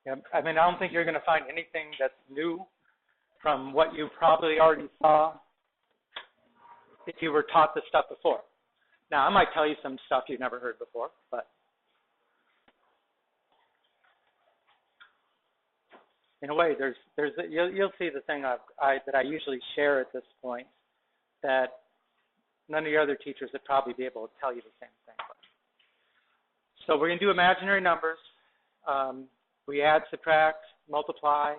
Yeah, I mean, I don't think you're going to find anything that's new from what you probably already saw if you were taught this stuff before. Now, I might tell you some stuff you've never heard before, but in a way, you'll see the thing that I usually share at this point that none of your other teachers would probably be able to tell you the same thing. So we're going to do imaginary numbers. We add, subtract, multiply.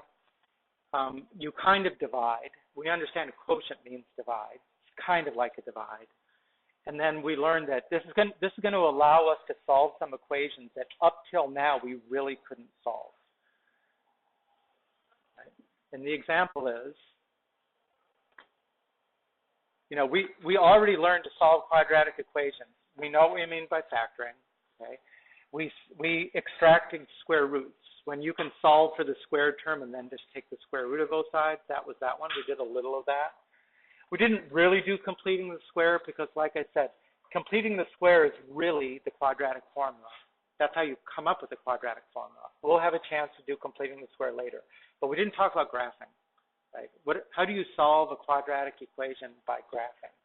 You kind of divide. We understand a quotient means divide. It's kind of like a divide. And then we learned that this is going to allow us to solve some equations that up till now we really couldn't solve. Right? And the example is, we already learned to solve quadratic equations. We know what we mean by factoring. Okay? We extracted square roots. When you can solve for the squared term and then just take the square root of both sides, that was that one. We did a little of that. We didn't really do completing the square because, like I said, completing the square is really the quadratic formula. That's how you come up with the quadratic formula. We'll have a chance to do completing the square later. But we didn't talk about graphing. Right? How do you solve a quadratic equation by graphing?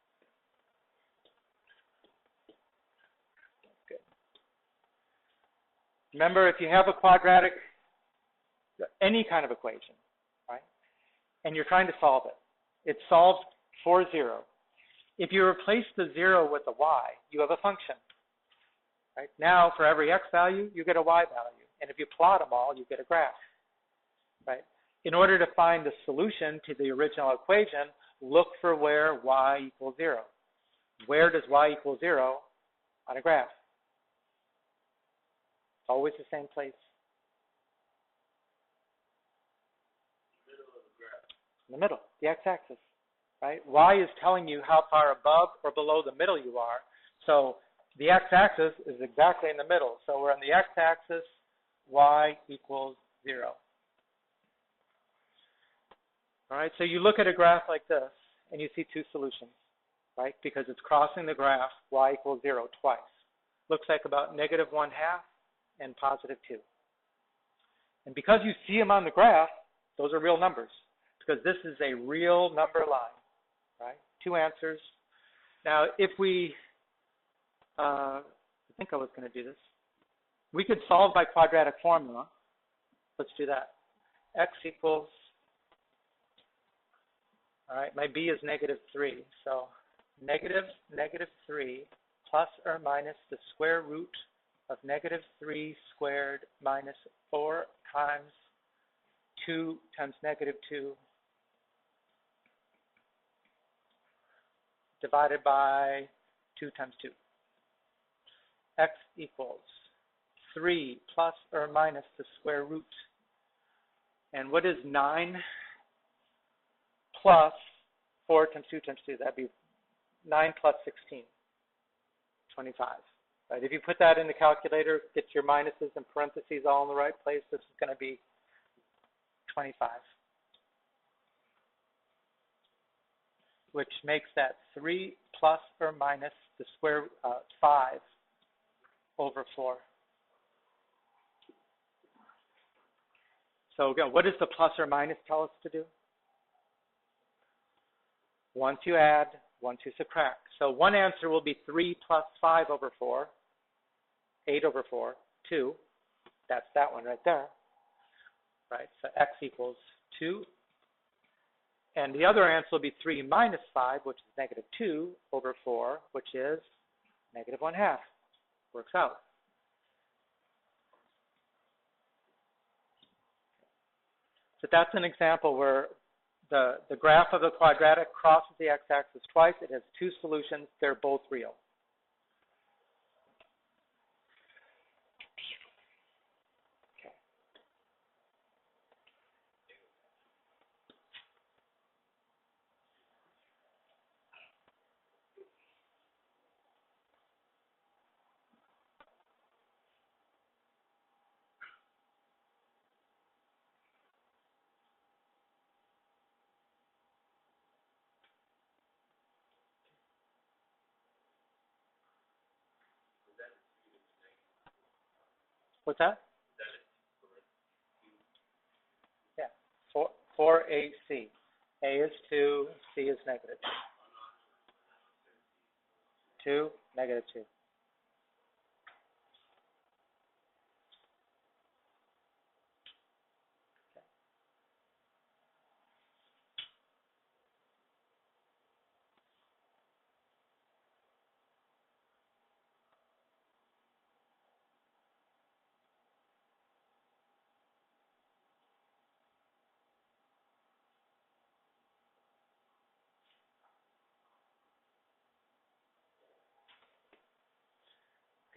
Good. Remember, if you have a quadratic, any kind of equation, right, and you're trying to solve it, it's solved for 0. If you replace the 0 with a y, you have a function. Right? Now, for every x value, you get a y value. And if you plot them all, you get a graph. Right? In order to find the solution to the original equation, look for where y equals 0. Where does y equal 0 on a graph? It's always the same place. In the middle, the x-axis. Right? Y is telling you how far above or below the middle you are. So the x-axis is exactly in the middle. So we're on the x-axis, y equals 0. All right, so you look at a graph like this, and you see two solutions, right? Because it's crossing the graph, y equals 0 twice. Looks like about -1/2 and +2. And because you see them on the graph, those are real numbers, because this is a real number line, right? Two answers. Now, if we, I think I was going to do this. We could solve by quadratic formula. Let's do that. X equals, all right, my b is -3. So -3 plus or minus the square root of -3 squared minus 4 times 2 times -2 divided by 2 times 2. X equals 3 plus or minus the square root. And what is 9 plus 4 times 2 times 2? That'd be 9 plus 16, 25. Right? If you put that in the calculator, get your minuses and parentheses all in the right place, this is going to be 25. Which makes that 3 plus or minus the square 5 over 4. So again, what does the plus or minus tell us to do? Once you add, once you subtract. So one answer will be 3 plus 5 over 4, 8 over 4, 2. That's that one right there. Right, so x equals 2. And the other answer will be 3 minus 5, which is -2 over 4, which is -1/2. Works out. So that's an example where the graph of the quadratic crosses the x-axis twice. It has two solutions. They're both real. Okay. What's that? for AC. A is 2, C is negative 2, negative 2.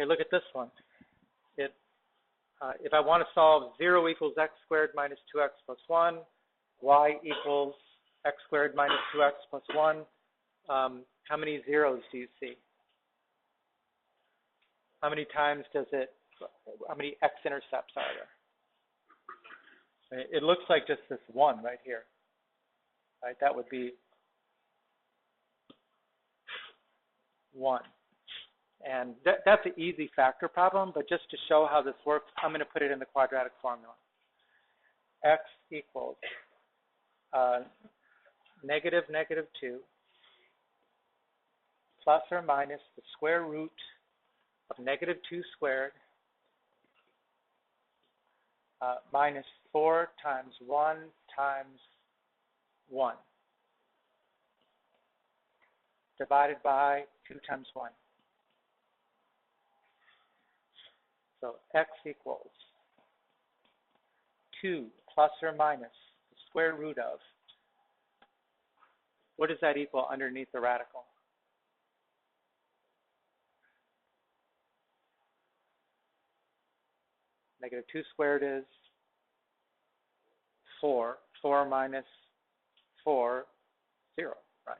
Okay, look at this one. If I want to solve 0 equals x squared minus 2x plus 1, y equals x squared minus 2x plus 1, how many zeros do you see? How many times does it, how many x-intercepts are there? It looks like just this one right here. Right, that would be 1. And that's an easy factor problem, but just to show how this works, I'm going to put it in the quadratic formula. X equals negative 2 plus or minus the square root of negative 2 squared minus 4 times 1 times 1 divided by 2 times 1. So x equals 2 plus or minus the square root of, what does that equal underneath the radical? Negative 2 squared is 4. 4 minus 4, 0, right?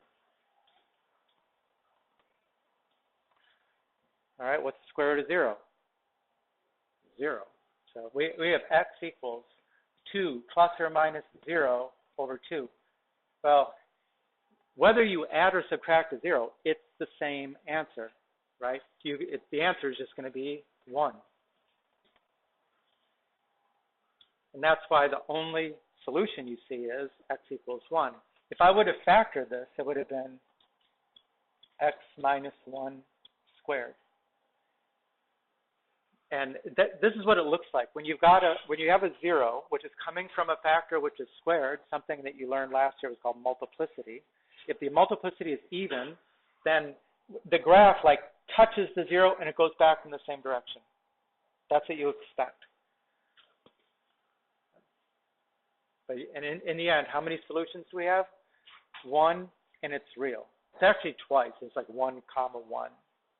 All right, what's the square root of 0? 0. So we have x equals 2 plus or minus 0 over 2. Well, whether you add or subtract a 0, it's the same answer, right? The answer is just going to be 1. And that's why the only solution you see is x equals 1. If I would have factored this, it would have been x minus 1 squared. And this is what it looks like. When you have a 0, which is coming from a factor which is squared, something that you learned last year was called multiplicity. If the multiplicity is even, then the graph like touches the 0 and it goes back in the same direction. That's what you expect. But in the end, how many solutions do we have? 1, and it's real. It's actually twice. It's like 1 comma 1,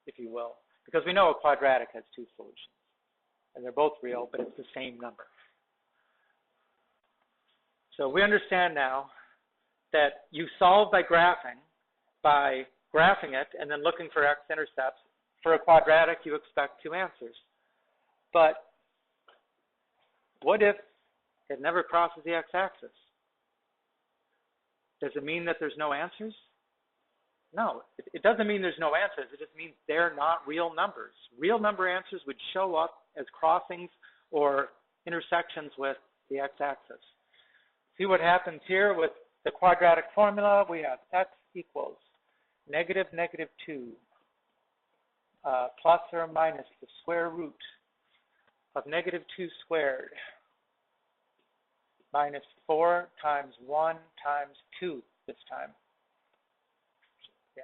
if you will, because we know a quadratic has 2 solutions. And they're both real, but it's the same number. So we understand now that you solve by graphing it and then looking for x-intercepts. For a quadratic, you expect 2 answers. But what if it never crosses the x-axis? Does it mean that there's no answers? No, it doesn't mean there's no answers. It just means they're not real numbers. Real number answers would show up as crossings or intersections with the x-axis. See what happens here with the quadratic formula? We have x equals negative 2 plus or minus the square root of negative 2 squared minus 4 times 1 times 2 this time. Yeah,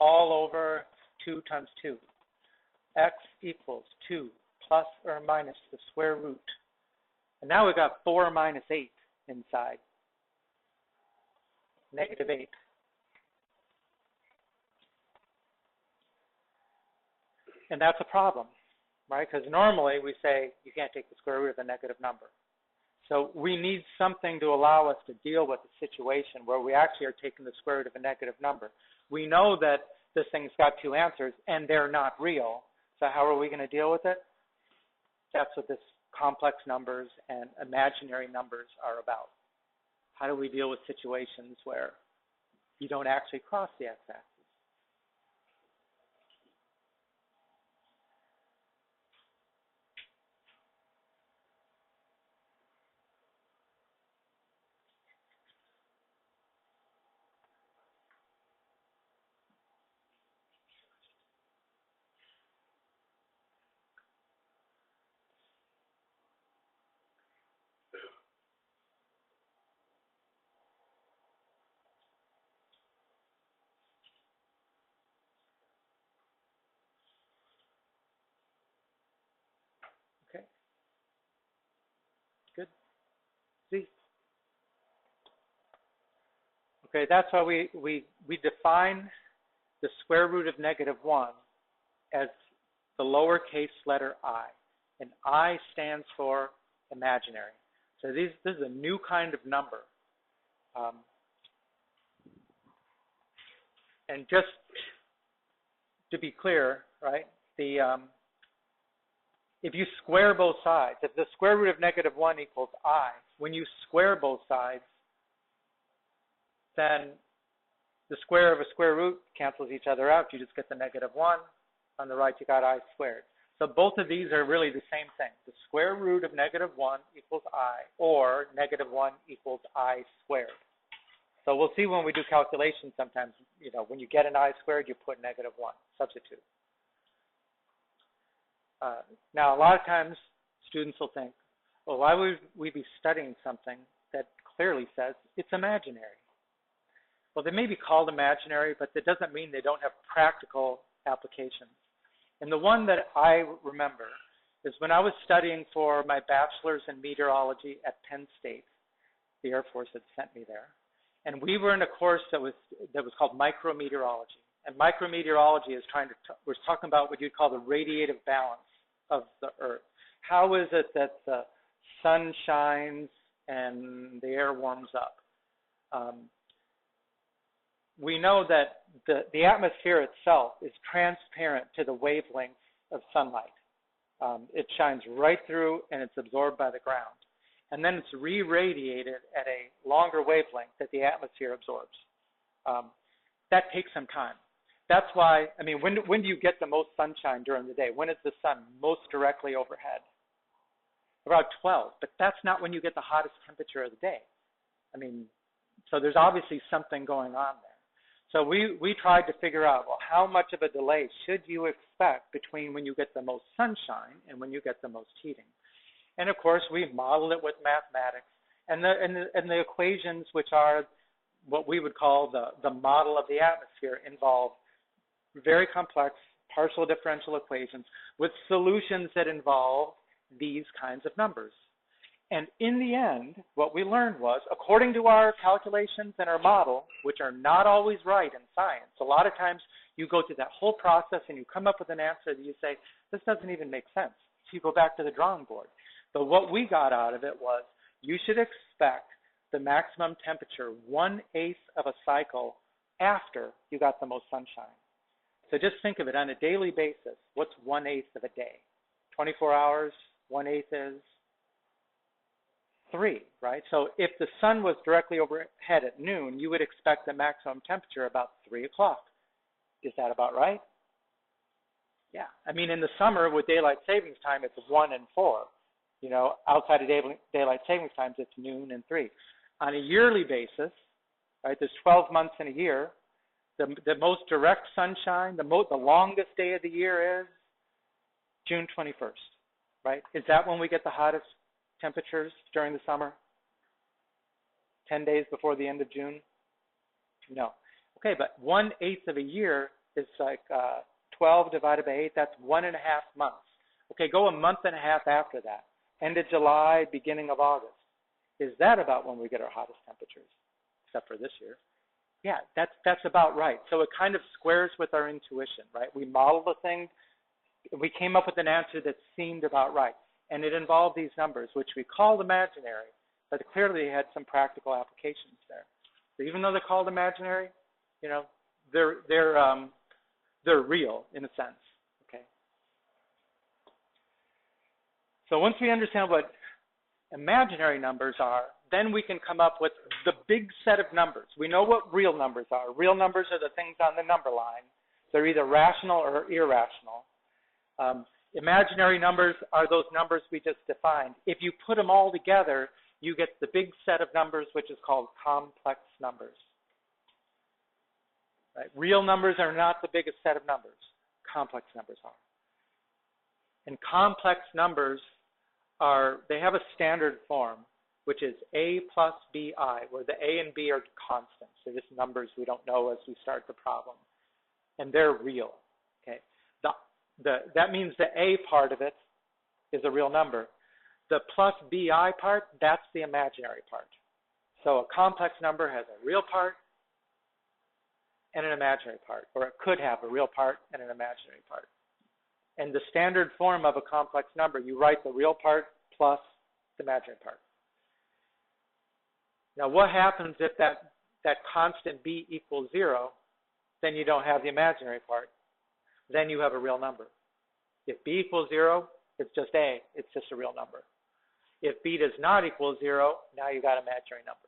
all over 2 times 2. X equals 2 plus or minus the square root. And now we've got 4 minus 8 inside. Negative 8. And that's a problem, right? Because normally we say you can't take the square root of a negative number. So we need something to allow us to deal with a situation where we actually are taking the square root of a negative number. We know that this thing's got 2 answers and they're not real. So how are we going to deal with it? That's what this complex numbers and imaginary numbers are about. How do we deal with situations where you don't actually cross the x-axis? Okay, that's why we define the square root of -1 as the lowercase letter I. And I stands for imaginary. So this is a new kind of number. And just to be clear, right, if you square both sides, if the square root of -1 equals I, when you square both sides, then the square of a square root cancels each other out. You just get the -1. On the right, you got I squared. So both of these are really the same thing. The square root of -1 equals I, or -1 equals I squared. So we'll see when we do calculations sometimes, when you get an I squared, you put -1, substitute. Now, a lot of times students will think, well, why would we be studying something that clearly says it's imaginary? Well, they may be called imaginary, but that doesn't mean they don't have practical applications. And the one that I remember is when I was studying for my bachelor's in meteorology at Penn State. The Air Force had sent me there. And we were in a course that was called micrometeorology. And micrometeorology is was talking about what you'd call the radiative balance of the Earth. How is it that the sun shines and the air warms up? We know that the atmosphere itself is transparent to the wavelength of sunlight. It shines right through and it's absorbed by the ground. And then it's re-radiated at a longer wavelength that the atmosphere absorbs. That takes some time. That's why, when do you get the most sunshine during the day? When is the sun most directly overhead? About 12, but that's not when you get the hottest temperature of the day. So there's obviously something going on there. So we tried to figure out, well, how much of a delay should you expect between when you get the most sunshine and when you get the most heating? And of course, we modeled it with mathematics. And the equations, which are what we would call the model of the atmosphere, involve very complex partial differential equations with solutions that involve these kinds of numbers. And in the end, what we learned was, according to our calculations and our model, which are not always right in science, a lot of times you go through that whole process and you come up with an answer that you say, this doesn't even make sense. So you go back to the drawing board. But what we got out of it was, you should expect the maximum temperature 1/8 of a cycle after you got the most sunshine. So just think of it on a daily basis. What's 1/8 of a day? 24 hours, 1/8 is 3, right? So if the sun was directly overhead at noon, you would expect the maximum temperature about 3 o'clock. Is that about right? Yeah. In the summer with daylight savings time, it's 1 and 4. Outside of daylight savings times, it's noon and 3. On a yearly basis, right, there's 12 months in a year. The most direct sunshine, the longest day of the year is June 21st, right? Is that when we get the hottest temperatures during the summer? 10 days before the end of June? No. Okay, but 1/8 of a year is like 12 divided by 8. That's 1.5 months. Okay, go a month and a half after that. End of July, beginning of August. Is that about when we get our hottest temperatures? Except for this year. Yeah, that's about right. So it kind of squares with our intuition, right? We modeled the thing. We came up with an answer that seemed about right. And it involved these numbers, which we called imaginary, but clearly had some practical applications there. So even though they're called imaginary, they're real in a sense. Okay. So once we understand what imaginary numbers are, then we can come up with the big set of numbers. We know what real numbers are. Real numbers are the things on the number line. They're either rational or irrational. Imaginary numbers are those numbers we just defined. If you put them all together, you get the big set of numbers, which is called complex numbers. Right? Real numbers are not the biggest set of numbers. Complex numbers are. And complex numbers they have a standard form, which is A plus BI, where the A and B are constants. They're just numbers we don't know as we start the problem. And they're real. Okay. That means the A part of it is a real number. The plus BI part, that's the imaginary part. So a complex number has a real part and an imaginary part, or it could have a real part and an imaginary part. And the standard form of a complex number, you write the real part plus the imaginary part. Now, what happens if that constant b equals 0? Then you don't have the imaginary part. Then you have a real number. If b equals 0, it's just a. It's just a real number. If b does not equal 0, now you got imaginary numbers.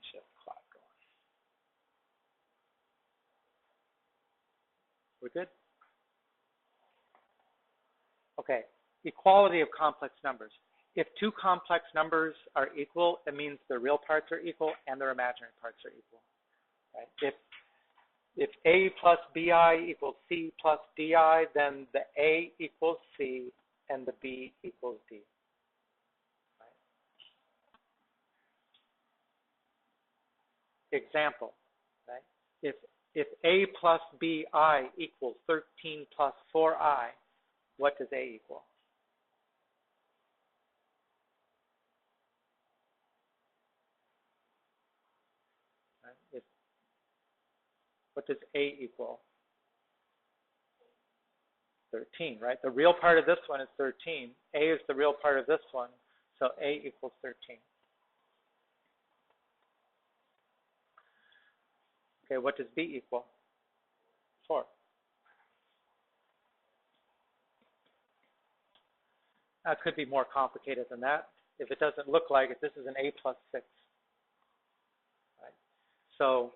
Shift clock going. We're good? Okay. Equality of complex numbers. If two complex numbers are equal, it means their real parts are equal and their imaginary parts are equal. Right? If A plus BI equals C plus DI, then the A equals C and the B equals D. Right? Example, right? If A plus BI equals 13 plus 4I, what does A equal? Right? What does A equal? 13, right? The real part of this one is 13. A is the real part of this one, so A equals 13. Okay, what does B equal? 4. That could be more complicated than that. If it doesn't look like it, this is an A plus 6. Right? So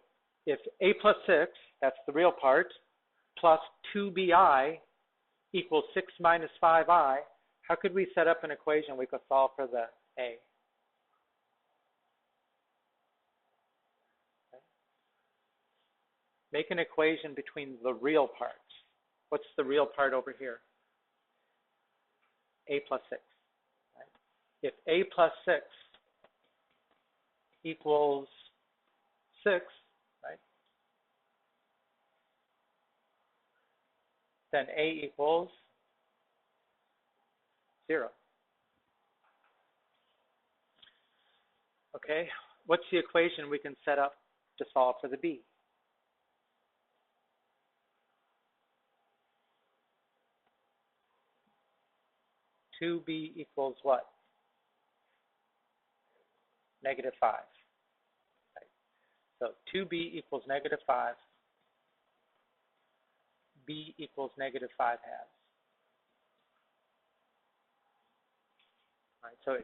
if A plus 6, that's the real part, plus 2BI equals 6 minus 5I, how could we set up an equation we could solve for the A? Okay. Make an equation between the real parts. What's the real part over here? A plus 6. Right? If A plus 6 equals 6, right, then A equals 0. Okay, what's the equation we can set up to solve for the B? Two B equals what? Negative 5. Right. So 2B equals negative 5. B equals negative 5 halves. Right, so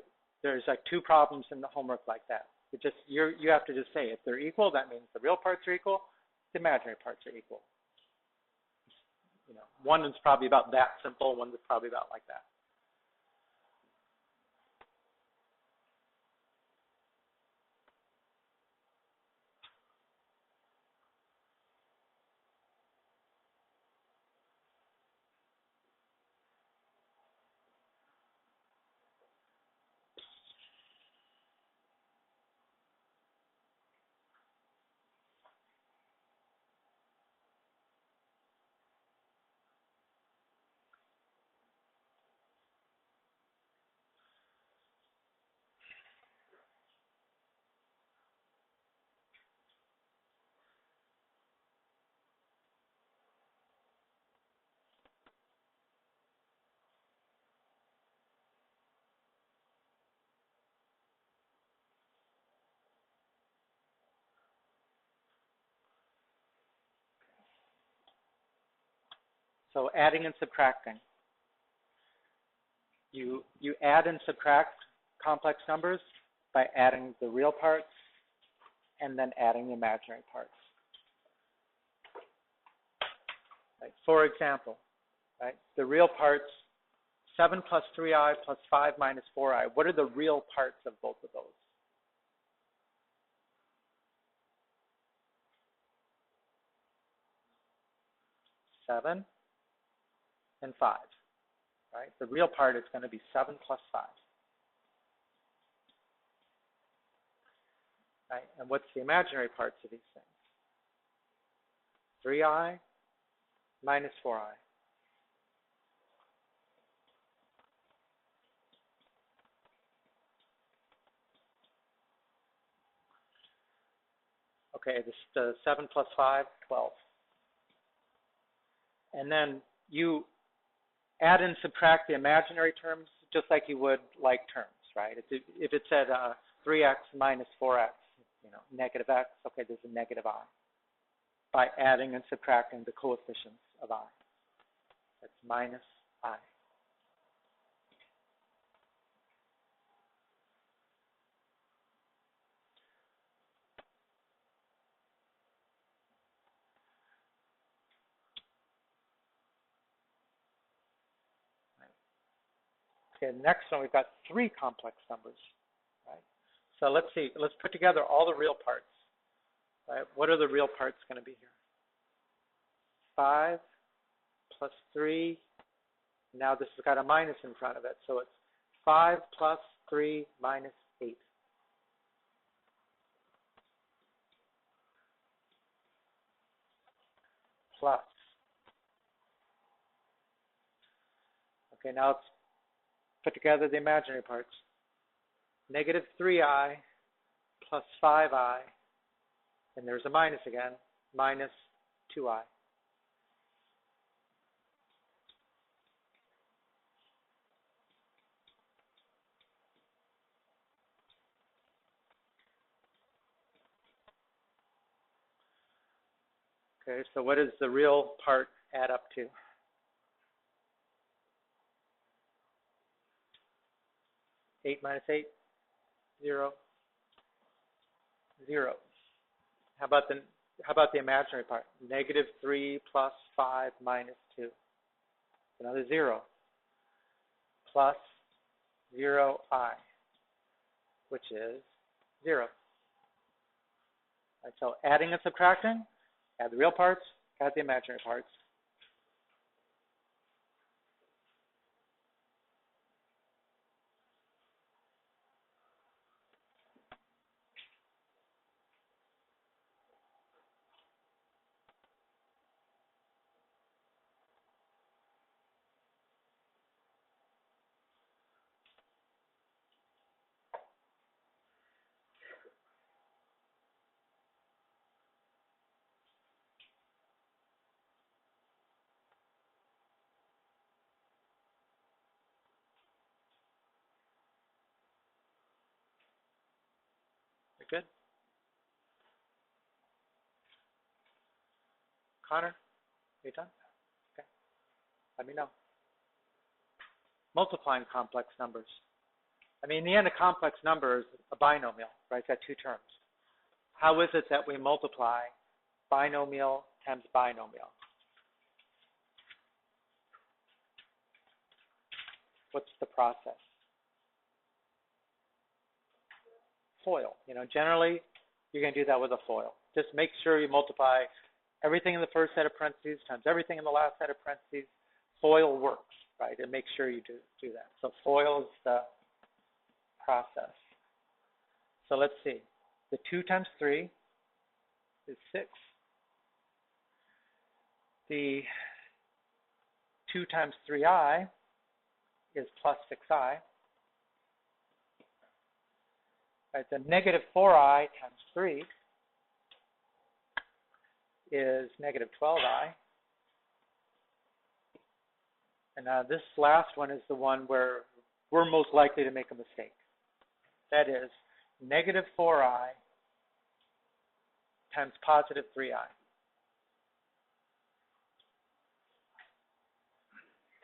there's like two problems in the homework like that. It just you have to just say if they're equal, that means the real parts are equal, the imaginary parts are equal. You know, one is probably about that simple, one is probably about like that. So adding and subtracting. You add and subtract complex numbers by adding the real parts and then adding the imaginary parts. Right? For example, right, the real parts, 7 plus 3i plus 5 minus 4i. What are the real parts of both of those? 7 and 5. Right? The real part is going to be 7 plus 5. Right? And what's the imaginary parts of these things? 3i minus 4i. Okay, the 7 plus 5, 12. And then you add and subtract the imaginary terms just like you would like terms, right? If it said 3x minus 4x, negative x, okay, there's a negative I. By adding and subtracting the coefficients of I. That's minus I. Okay, next one, we've got 3 complex numbers, right? So let's see, let's put together all the real parts, right? What are the real parts going to be here? 5 plus 3, now this has got a minus in front of it, so it's 5 plus 3 minus 8. Plus. Okay, now let's put together the imaginary parts. Negative 3i plus 5i, and there's a minus again, minus 2i. Okay, so what does the real part add up to? 8 minus 8, 0, 0. How about the imaginary part? Negative 3 plus 5 minus 2. Another 0. Plus 0i, which is 0. Right, so adding and subtracting, add the real parts, add the imaginary parts. Good? Connor, are you done? Okay. Let me know. Multiplying complex numbers. I mean, in the end, a complex number is a binomial, right? It's got 2 terms. How is it that we multiply binomial times binomial? What's the process? FOIL. Generally, you're going to do that with a FOIL. Just make sure you multiply everything in the first set of parentheses times everything in the last set of parentheses. FOIL works, right? And make sure you do that. So FOIL is the process. So let's see. The 2 times 3 is 6. The 2 times 3i is plus 6i. Right, the negative 4i times 3 is negative 12i. And now this last one is the one where we're most likely to make a mistake. That is negative 4i times positive 3i.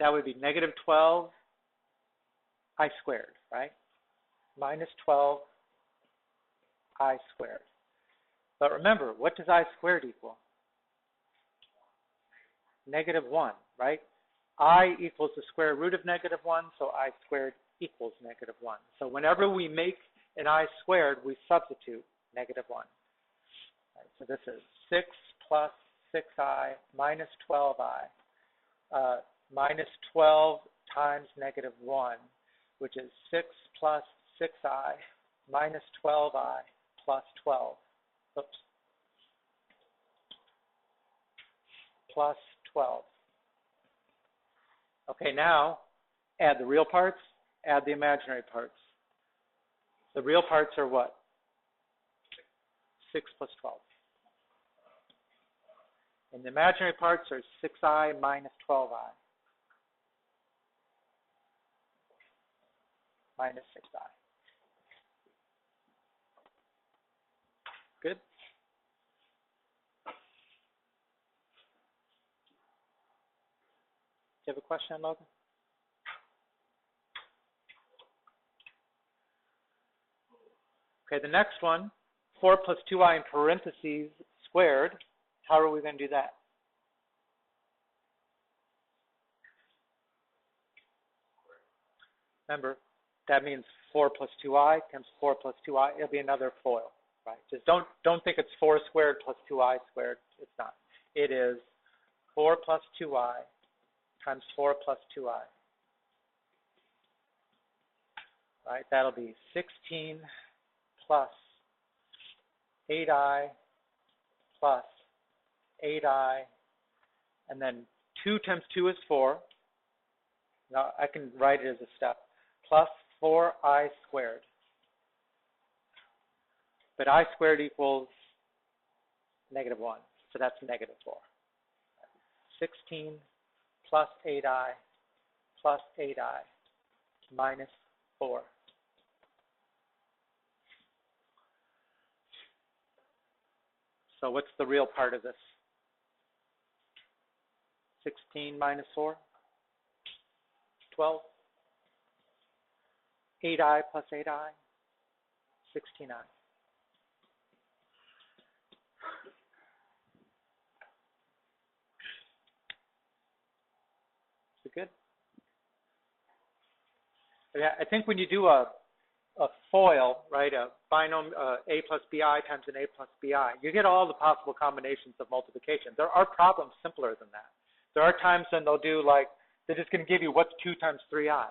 that would be negative 12 I squared, right? Minus 12 I squared. But remember, what does I squared equal? Negative 1, right? I equals the square root of negative 1, so I squared equals negative 1. So whenever we make an I squared, we substitute negative 1. Right, so this is 6 plus 6I minus 12I. Minus 12 times negative 1, which is 6 plus 6I minus 12I plus 12. Oops. Plus 12. Okay, now add the real parts, add the imaginary parts. The real parts are what? 6 plus 12. And the imaginary parts are 6I minus 12I. Minus 6I. Good? Do you have a question, Logan? Okay, the next one, 4 plus 2I in parentheses squared. How are we going to do that? Remember, that means 4 plus 2I times 4 plus 2I. It'll be another FOIL, right? Just don't think it's 4 squared plus 2I squared. It's not. It is 4 plus 2I times 4 plus 2I. Right? That'll be 16 plus 8I plus 8I, and then 2 times 2 is 4. Now I can write it as a step. Plus 4I squared. But I squared equals negative 1, so that's negative 4. 16 plus 8I plus 8I minus 4. So what's the real part of this? 16 minus 4? 12. 8I plus 8I? 16I. Is it good? Yeah, I think when you do a FOIL, right, a binomial A plus BI times an A plus BI, you get all the possible combinations of multiplication. There are problems simpler than that. There are times when they'll do like, they're just going to give you what's 2 times 3I.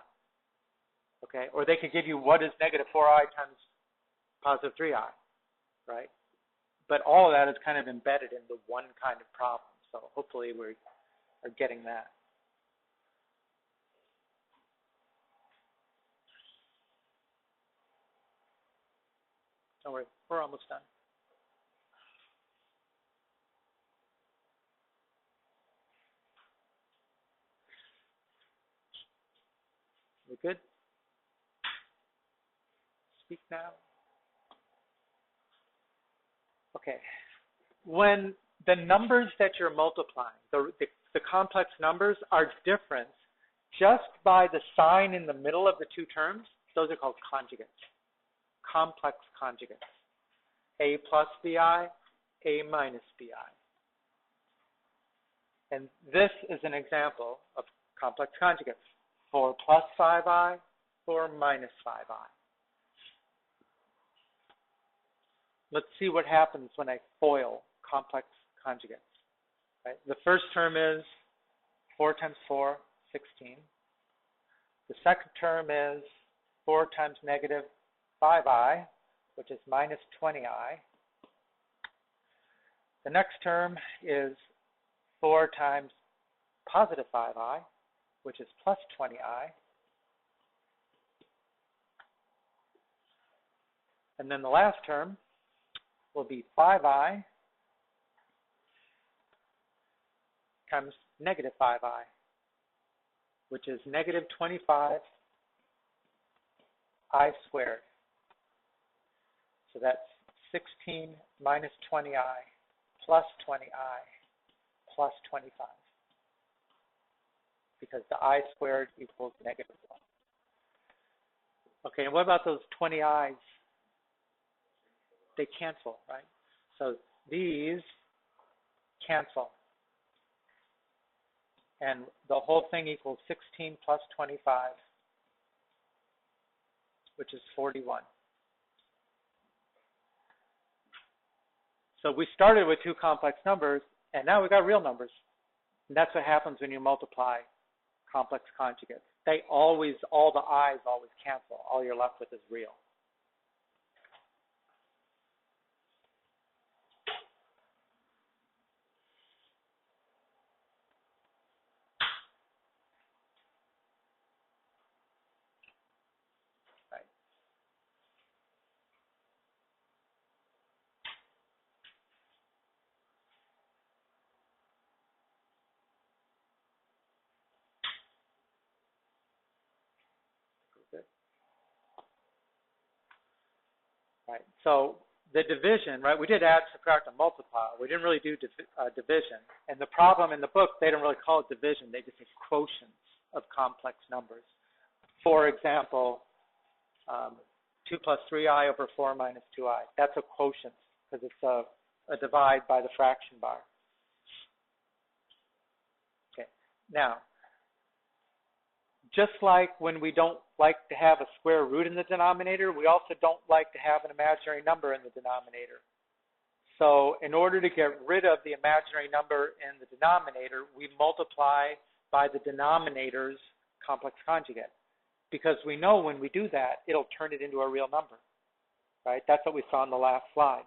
Okay, or they could give you what is negative 4I times positive 3I, right? But all of that is kind of embedded into one kind of problem. So hopefully we are getting that. Don't worry, we're almost done. We good? Speak now. Okay. When the numbers that you're multiplying, the complex numbers are different just by the sign in the middle of the two terms, those are called conjugates. Complex conjugates. A plus BI, A minus BI. And this is an example of complex conjugates. 4 plus 5I, 4 minus 5I. Let's see what happens when I FOIL complex conjugates. Right? The first term is 4 times 4, 16. The second term is 4 times negative 5I, which is minus 20I. The next term is 4 times positive 5I, which is plus 20I. And then the last term will be 5I times negative 5I, which is negative 25I squared. So that's 16 minus 20I plus 20I plus 25. because the I squared equals negative 1. Okay, and what about those 20 i's? They cancel, right? So these cancel. And the whole thing equals 16 plus 25, which is 41. So we started with two complex numbers, and now we got real numbers. And that's what happens when you multiply complex conjugates. They always, all the i's always cancel. All you're left with is real. Right. Good. Right. So the division, right? We did add, subtract, and multiply. We didn't really do division. And the problem in the book, they don't really call it division. They just say quotients of complex numbers. For example, 2 plus 3i over 4 minus 2i. That's a quotient because it's a divide by the fraction bar. Okay. Now, just like when we don't like to have a square root in the denominator, we also don't like to have an imaginary number in the denominator. So in order to get rid of the imaginary number in the denominator, we multiply by the denominator's complex conjugate. Because we know when we do that, it'll turn it into a real number, right? That's what we saw in the last slide.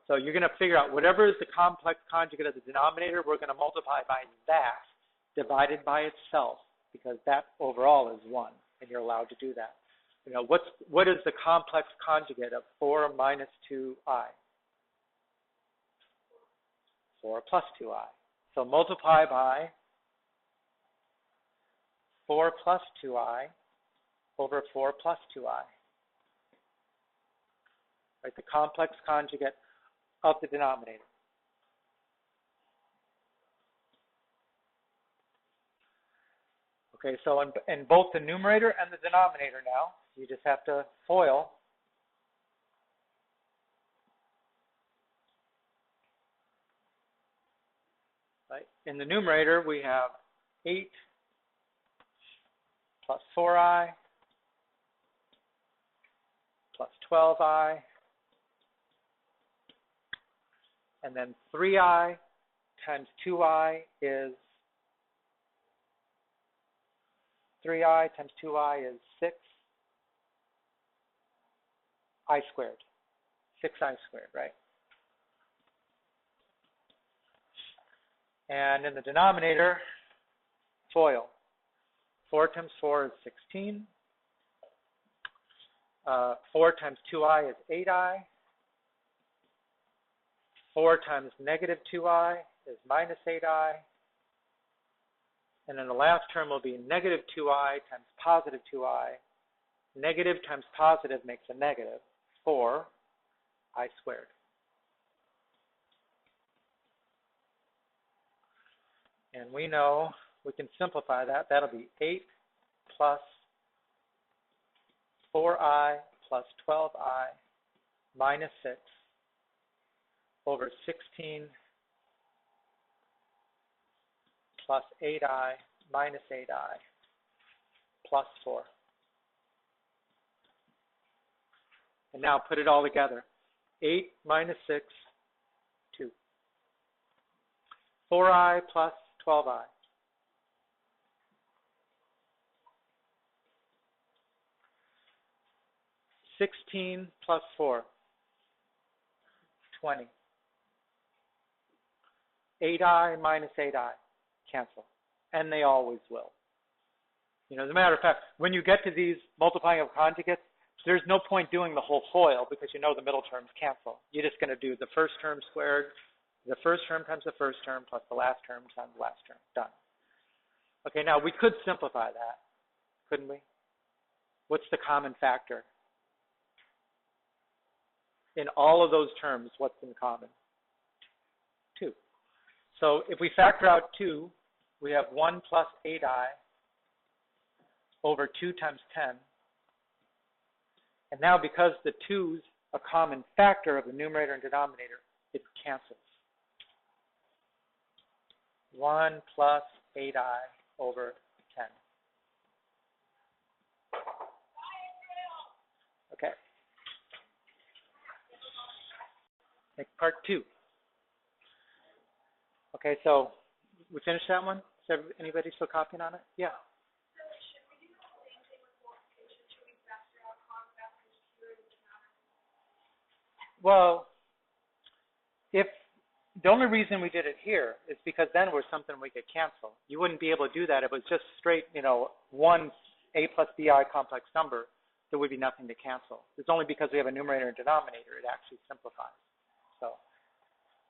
So you're going to figure out whatever is the complex conjugate of the denominator, we're going to multiply by that divided by itself, because that overall is 1, and you're allowed to do that. You know, what is the complex conjugate of 4 minus 2i? 4 plus 2i. So multiply by 4 plus 2i over 4 plus 2i. Right, the complex conjugate of the denominator. Okay, so in both the numerator and the denominator now, you just have to FOIL. Right? In the numerator, we have 8 plus 4i plus 12i, and then 3i times 2i is 3i times 2i is 6i squared. 6i squared, right? And in the denominator, FOIL. 4 times 4 is 16. 4 times 2i is 8i. 4 times negative 2i is minus 8i. And then the last term will be negative 2i times positive 2i. Negative times positive makes a negative, 4i squared. And we know we can simplify that. That'll be 8 plus 4i plus 12i minus 6 over 16 plus 8i minus 8i plus 4. And now put it all together. 8 minus 6, 2. 4i plus 12i. 16 plus 4, 20. 8i minus 8i, cancel. And they always will. You know, as a matter of fact, when you get to these multiplying of conjugates, there's no point doing the whole FOIL because you know the middle terms cancel. You're just going to do the first term squared, the first term times the first term plus the last term times the last term. Done. Okay, now we could simplify that, couldn't we? What's the common factor? In all of those terms, what's in common? 2. So if we factor out 2, we have 1 plus 8i over 2 times 10. And now because the 2's a common factor of the numerator and denominator, it cancels. 1 plus 8i over 10. Okay. Next, part 2. Okay, so we finished that one? Is anybody still copying on it? Yeah. Well, if the only reason we did it here is because then it was something we could cancel. You wouldn't be able to do that if it was just straight, one a plus bi complex number. There would be nothing to cancel. It's only because we have a numerator and denominator it actually simplifies. So,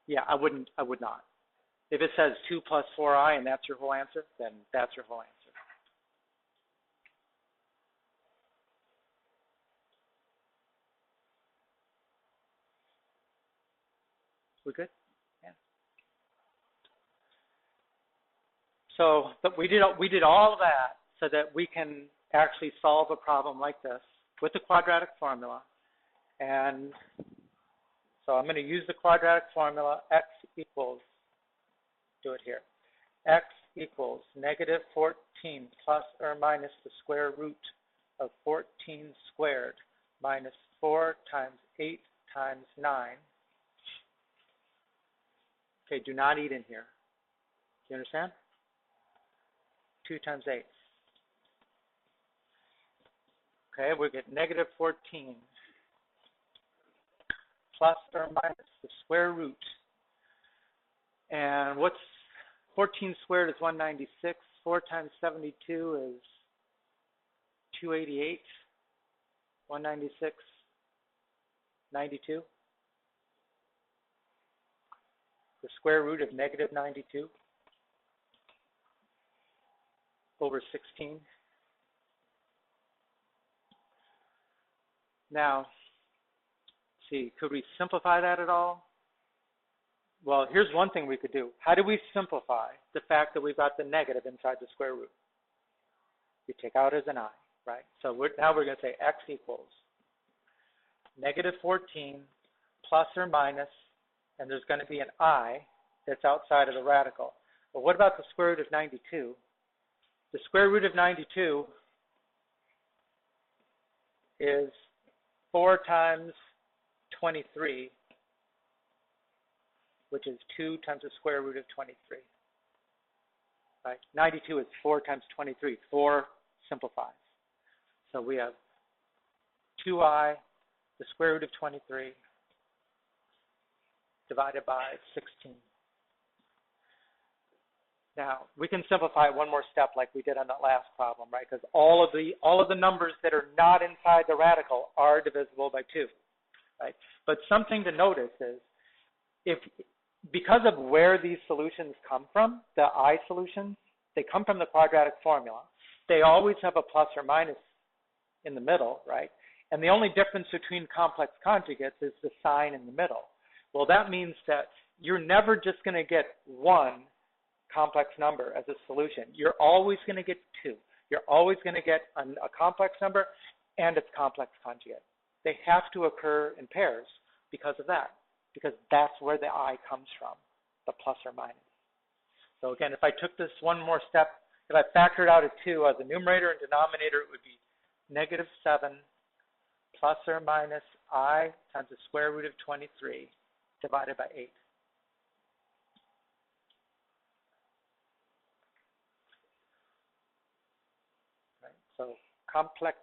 yeah, I would not. If it says 2 plus 4i and that's your whole answer, then that's your whole answer. We good? Yeah. So, but we did all of that so that we can actually solve a problem like this with the quadratic formula. And so I'm going to use the quadratic formula. X equals, do it here. X equals negative 14 plus or minus the square root of 14 squared minus 4 times 8 times 9. Okay, do not eat in here. Do you understand? 2 times 8. Okay, we get negative 14 plus or minus the square root. And what's 14 squared is 196. 4 times 72 is 288. 196, 92. The square root of negative 92 over 16. Now, see, could we simplify that at all? Well, here's one thing we could do. How do we simplify the fact that we've got the negative inside the square root? We take out as an I, right? So now we're going to say x equals negative 14 plus or minus, and there's going to be an I that's outside of the radical. But what about the square root of 92? The square root of 92 is 4 times 23, which is 2 times the square root of 23. Right? 92 is 4 times 23. 4 simplifies. So we have 2i, the square root of 23, divided by 16. Now, we can simplify it one more step like we did on that last problem, right? Because all of the numbers that are not inside the radical are divisible by 2, right? But something to notice is because of where these solutions come from, the I solutions, they come from the quadratic formula. They always have a plus or minus in the middle, right? And the only difference between complex conjugates is the sign in the middle. Well, that means that you're never just going to get one complex number as a solution. You're always going to get 2. You're always going to get a complex number and its complex conjugate. They have to occur in pairs because of that, because that's where the I comes from, the plus or minus. So again, if I took this one more step, if I factored out a 2 as a numerator and denominator, it would be negative 7 plus or minus I times the square root of 23 divided by 8. Right? So complex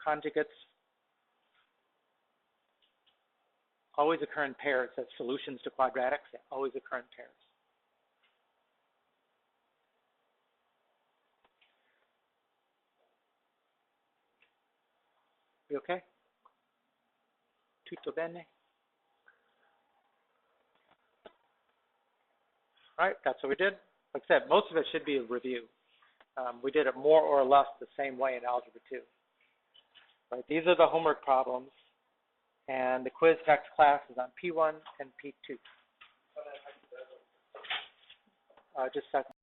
conjugates always occur in pairs as solutions to quadratics. They always occur in pairs. You okay? Tutto bene? All right, that's what we did. Like I said, most of it should be a review. We did it more or less the same way in Algebra 2. Right, these are the homework problems, and the quiz next class is on P1 and P2. Just a second.